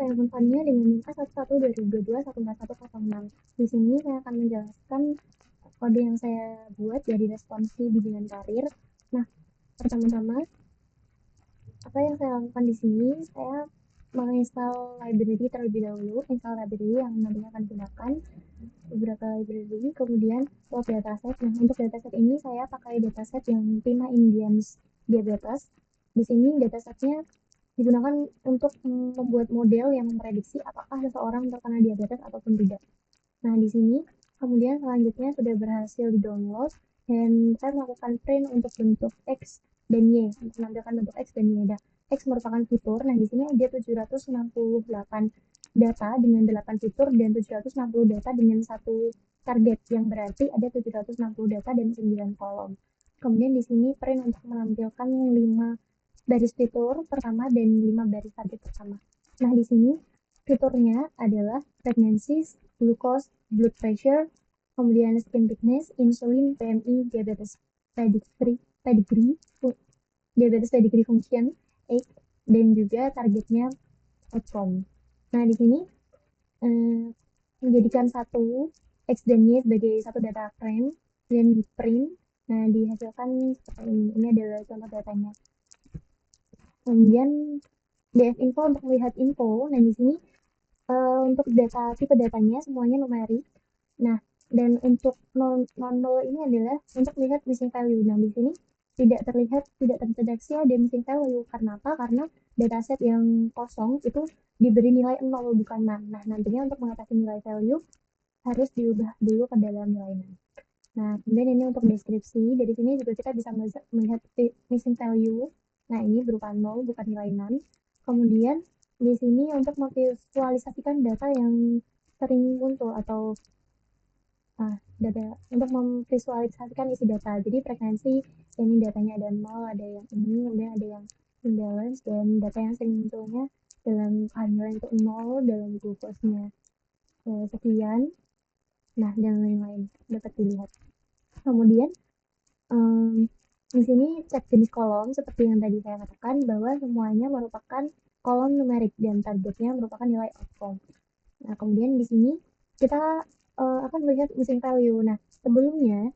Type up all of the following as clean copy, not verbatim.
telepon file-nya dengan NIM A112022141106. Di sini saya akan menjelaskan kode yang saya buat dari responsi bimbingan karir. Nah, pertama-tama apa yang saya lakukan di sini, saya menginstal library terlebih dahulu, install library yang nantinya akan digunakan beberapa library, kemudian load dataset. Nah, untuk dataset ini saya pakai dataset yang Prima Indians Diabetes. Di sini datasetnya digunakan untuk membuat model yang memprediksi apakah seseorang terkena diabetes ataupun tidak. Nah, di sini kemudian selanjutnya sudah berhasil di-download dan saya melakukan print untuk bentuk X dan Y, untuk menampilkan bentuk X dan Y. Nah, X merupakan fitur. Nah, di sini ada 768 data dengan 8 fitur dan 760 data dengan satu target, yang berarti ada 760 data dan 9 kolom. Kemudian di sini print untuk menampilkan 5 baris fitur pertama dan 5 baris target pertama. Nah, di sini fiturnya adalah pregnancy, glucose, blood pressure, kemudian skin thickness, insulin, PMI, diabetes pedigree, diabetes pedigree function, age, dan juga targetnya outcome. Nah, di sini menjadikan satu X dan Y sebagai satu data frame dan di print. Nah, dihasilkan seperti ini. Ini adalah contoh datanya. Kemudian DF info untuk melihat info. Nah, di sini untuk data tipe datanya semuanya numerik. Nah, dan untuk non ini adalah untuk melihat missing value. Nah, di sini tidak terdeteksi ada missing value. Karena apa? Karena dataset yang kosong itu diberi nilai 0 bukan 6. Nah, nantinya untuk mengatasi nilai value harus diubah dulu ke dalam nilai 6. Nah, kemudian ini untuk deskripsi. Dari sini juga kita bisa melihat missing value. Nah, ini berupa 0 bukan nilai 6. Kemudian di sini untuk memvisualisasikan data yang sering muncul atau data untuk memvisualisasikan isi data. Jadi frekuensi ini datanya ada 0, ada yang ini, kemudian ada yang imbalance, dan data yang sering munculnya dalam kehamilan itu 0, dalam glukosnya sekian. Nah, dan lain-lain dapat dilihat. Kemudian di sini cek jenis kolom seperti yang tadi saya katakan bahwa semuanya merupakan kolom numerik dan targetnya merupakan nilai outcome. Nah, kemudian di sini kita akan melihat missing value. Nah, sebelumnya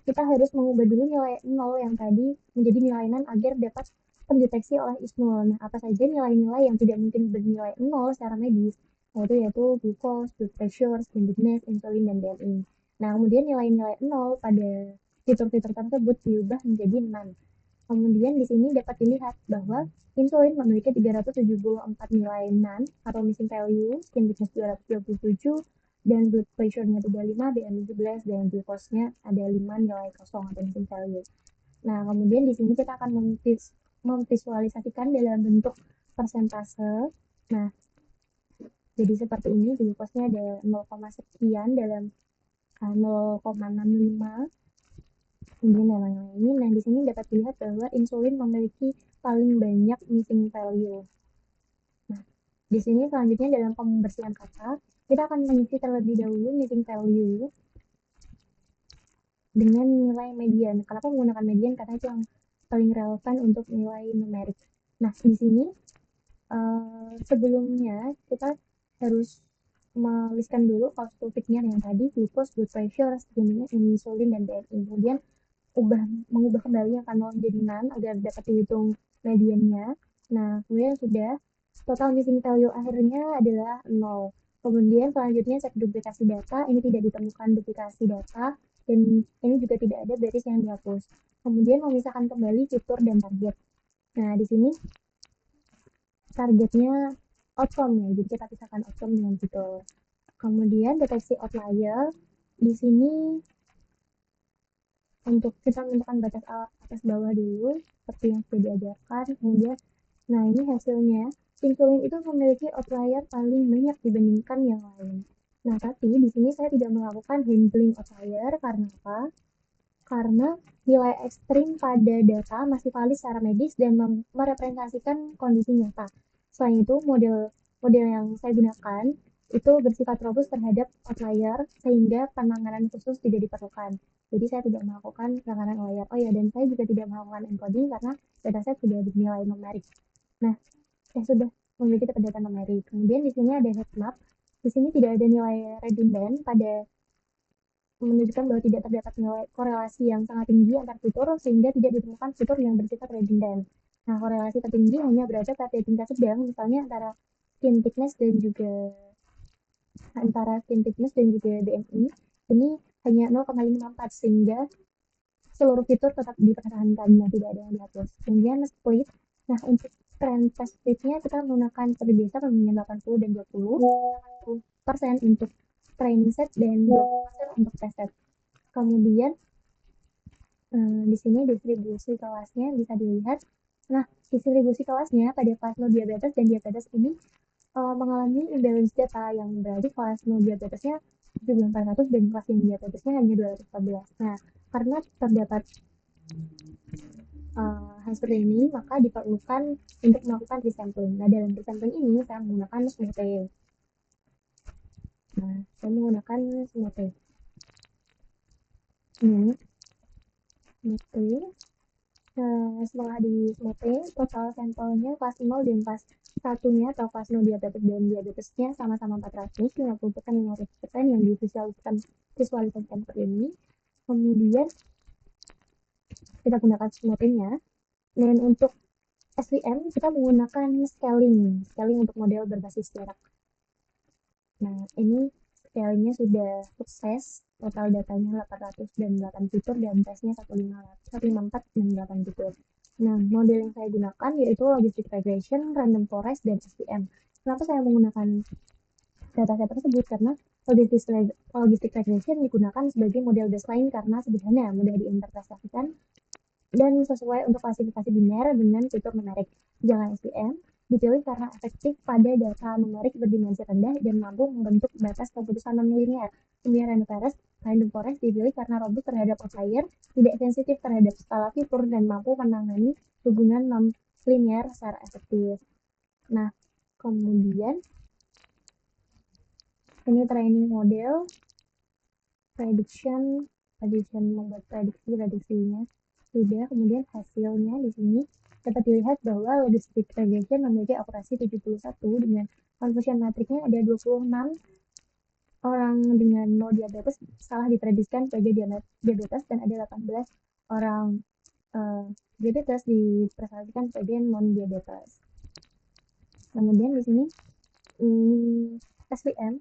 kita harus mengubah dulu nilai 0 yang tadi menjadi nilai 6 agar dapat terdeteksi oleh ISNUL. Nah, apa saja nilai-nilai yang tidak mungkin bernilai 0 secara medis? Yaitu glucose, blood pressure, skin thickness, insulin, dan BMI. Nah, kemudian nilai-nilai 0 pada fitur-fitur tersebut diubah menjadi 6. Kemudian di sini dapat dilihat bahwa insulin memiliki 374 nilai NAN atau missing value, skin thickness 227, dan blood pressure-nya 35, BMI 17, dan glucose-nya ada 5 nilai kosong atau missing value. Nah, kemudian di sini kita akan memvisualisasikan dalam bentuk persentase. Nah, jadi seperti ini, glucose-nya ada 0, sekian dalam 0,65. Kemudian yang lain-lain ini. Nah, di sini dapat dilihat bahwa insulin memiliki paling banyak missing value. Nah, di sini selanjutnya dalam pembersihan kata, kita akan mengisi terlebih dahulu missing value dengan nilai median. Kenapa menggunakan median? Karena itu yang paling relevan untuk nilai numerik. Nah, di sini sebelumnya kita harus menuliskan dulu cost-to-figure yang tadi, glucose, blood pressure, insulin, dan BMI. Kemudian mengubah kembali angka 0 menjadi 6 agar dapat dihitung mediannya. Nah, kemudian sudah total missing value akhirnya adalah 0. Kemudian selanjutnya cek duplikasi data. Ini tidak ditemukan duplikasi data dan ini juga tidak ada baris yang dihapus. Kemudian memisahkan kembali fitur dan target. Nah, di sini targetnya outcome ya. Jadi kita pisahkan outcome dengan fitur. Kemudian deteksi outlier. Di sini untuk kita menentukan batas atas bawah dulu seperti yang sudah diajarkan. Kemudian nah, ini hasilnya insulin itu memiliki outlier paling banyak dibandingkan yang lain. Nah, tapi di sini saya tidak melakukan handling outlier. Karena apa? Karena nilai ekstrim pada data masih valid secara medis dan merepresentasikan kondisi nyata. Selain itu, model yang saya gunakan itu bersifat robust terhadap outlier sehingga penanganan khusus tidak diperlukan. Jadi saya tidak melakukan penanganan outlier. Oh ya, dan saya juga tidak melakukan encoding karena dataset sudah bernilai numerik. Nah, sudah memiliki tipe data numerik. Kemudian di sini ada heat map. Di sini tidak ada nilai redundan pada menunjukkan bahwa tidak terdapat nilai korelasi yang sangat tinggi antar fitur sehingga tidak ditemukan fitur yang bersifat redundan. Nah, korelasi tertinggi hanya berada pada tingkat sedang, misalnya antara skin thickness dan juga BMI. Ini hanya 0,54 sehingga seluruh fitur tetap dipertahankan, nah tidak ada yang dihapus. Kemudian split, nah untuk trend test splitnya kita menggunakan seperti biasa perbandingan 80 dan 20% untuk training set dan 20% untuk test set. Kemudian di sini distribusi kelasnya bisa dilihat. Nah, distribusi kelasnya pada kelas no diabetes dan diabetes ini mengalami imbalance data yang berarti kelas no diabetesnya 7400 dan kelas yang diabetesnya hanya 214. Nah, karena terdapat hal seperti ini, maka diperlukan untuk melakukan resampling. Nah, dalam resampling ini saya menggunakan smoothie. Nah, saya menggunakan smoothie. Ini smoothie. Setelah di smoothie, total sampelnya kelas 0 dan kelas 1-nya atau kelas no diabetes dan diabetesnya sama-sama 400, 50% 50% yang divisualisasikan seperti ini. Kemudian kita gunakan smoothie-nya. Dan untuk SVM kita menggunakan scaling untuk model berbasis jarak. Nah, ini scalingnya sudah sukses, total datanya 800 dan 8 fitur dan tesnya 154 dan 8 fitur. Nah, model yang saya gunakan yaitu logistic regression, random forest, dan SVM. Kenapa saya menggunakan dataset tersebut? Karena logistic regression digunakan sebagai model baseline karena sederhana, mudah diinterpretasikan, dan sesuai untuk klasifikasi biner dengan fitur numerik. Sedangkan SVM dipilih karena efektif pada data numerik berdimensi rendah dan mampu membentuk batas keputusan non-linear. Kemudian random forest dipilih karena robust terhadap outlier, tidak sensitif terhadap skala fitur, dan mampu menangani hubungan non-linear secara efektif. Nah, kemudian ini training model, prediction membuat prediksinya sudah. Kemudian hasilnya di sini dapat dilihat bahwa logistic regression memiliki akurasi 71 dengan confusion matrixnya ada 26 orang dengan no diabetes salah diprediksikan sebagai diabetes dan ada 18 orang diabetes dipresentasikan sebagai non diabetes. Kemudian di sini SVM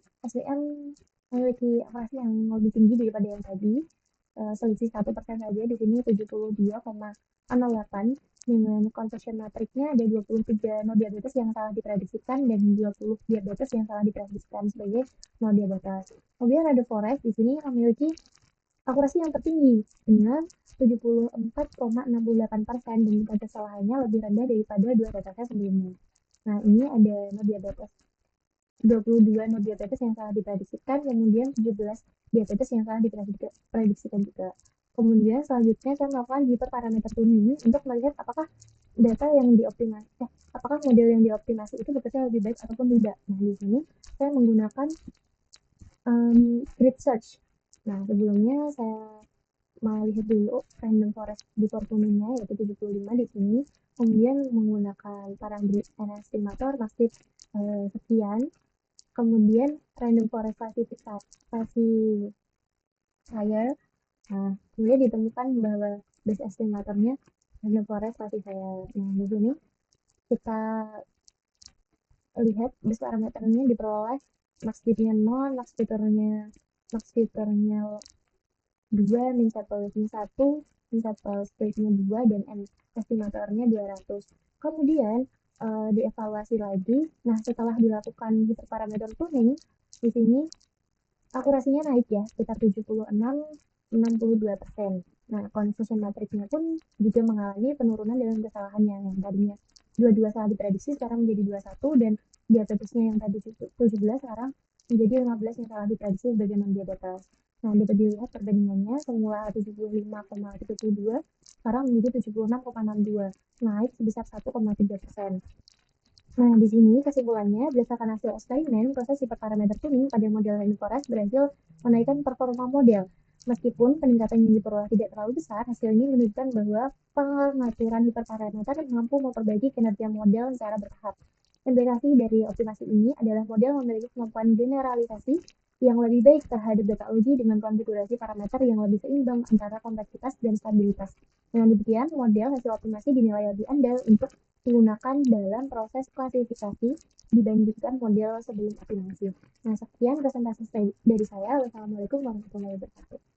memiliki akurasi yang lebih tinggi daripada yang tadi, selisih 1% saja. Di sini 72,08 dengan conversion matrixnya ada 23 no diabetes yang salah diprediksikan dan 20 diabetes yang salah diprediksikan sebagai no diabetes. Kemudian ada forest di sini memiliki akurasi yang tertinggi dengan 74,68% dan tingkat kesalahannya lebih rendah daripada dua dataset sebelumnya. Nah, ini ada no diabetes 22 no diabetes yang salah diprediksikan, kemudian 17 diabetes yang salah diprediksikan juga. Kemudian selanjutnya saya melakukan hiperparameter tuning untuk melihat apakah data yang dioptimasi, apakah model yang dioptimasi itu bekerja lebih baik ataupun tidak. Nah, di sini saya menggunakan grid search. Nah, sebelumnya saya melihat dulu random forest di tuningnya yaitu 75 di sini. Kemudian menggunakan parameter estimator maksud sekian. Kemudian random forest klasifikasi saya. Nah, kemudian ditemukan bahwa base estimatornya random forest classifier. Nah, di sini kita lihat base parameternya diperoleh max fitnya 0, max fiturnya 2, min sample-nya 1, min sample space-nya 2, dan estimatornya 200. Kemudian dievaluasi lagi. Nah, setelah dilakukan hiperparameter tuning, di sini akurasinya naik ya, sekitar 76-62%. Nah, confusion matrixnya pun juga mengalami penurunan dalam kesalahannya. Yang tadinya 22 salah diprediksi sekarang menjadi 21, dan diabetesnya yang tadi 17 sekarang menjadi 15 yang salah diprediksi sebagai non-diabetes. Nah, dapat dilihat perbandingannya semula 75,32 sekarang menjadi 76,62, naik sebesar 1,3%. Nah, di sini kesimpulannya, berdasarkan hasil eksperimen, proses hiperparameter tuning pada model random forest berhasil menaikkan performa model. Meskipun peningkatan yang diperoleh tidak terlalu besar, hasil ini menunjukkan bahwa pengaturan hiperparameter mampu memperbaiki kinerja model secara bertahap. Implikasi dari optimasi ini adalah model memiliki kemampuan generalisasi yang lebih baik terhadap data uji dengan konfigurasi parameter yang lebih seimbang antara kompleksitas dan stabilitas. Dengan demikian, model hasil optimasi dinilai lebih andal untuk digunakan dalam proses klasifikasi dibandingkan model sebelum optimasi. Nah, sekian presentasi dari saya. Wassalamualaikum warahmatullahi wabarakatuh.